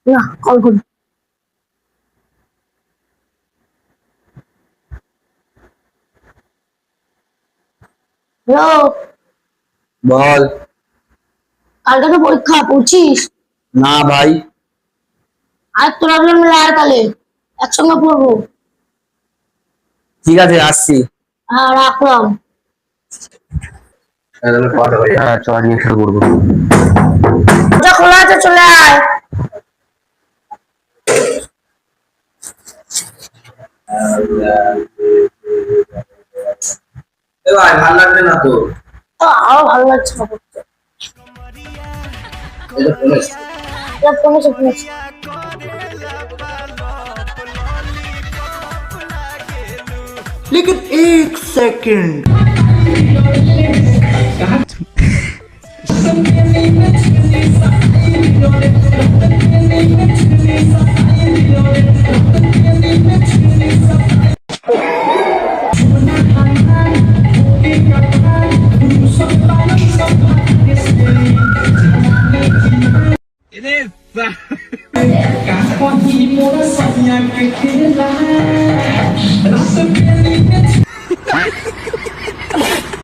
না কল করি। হ্যালো, বল। কালকে তো পরীক্ষা পড়ছিস? না ভাই। আর তোরা মিলে আর তাহলে একসঙ্গে পড়বো। ঠিক আছে, আসছি। হ্যাঁ রাখলাম। হ্যাঁ, চল আজকে একসাথে করবো। দরজা খোলা আছে, চলে আয়। ভাই ভালো লাগছে না তো? আরো ভালো লাগছে না পড়তে। এটা ফোন এসছে। ফোনে সে ফোনে। लेकिन एक सेकंड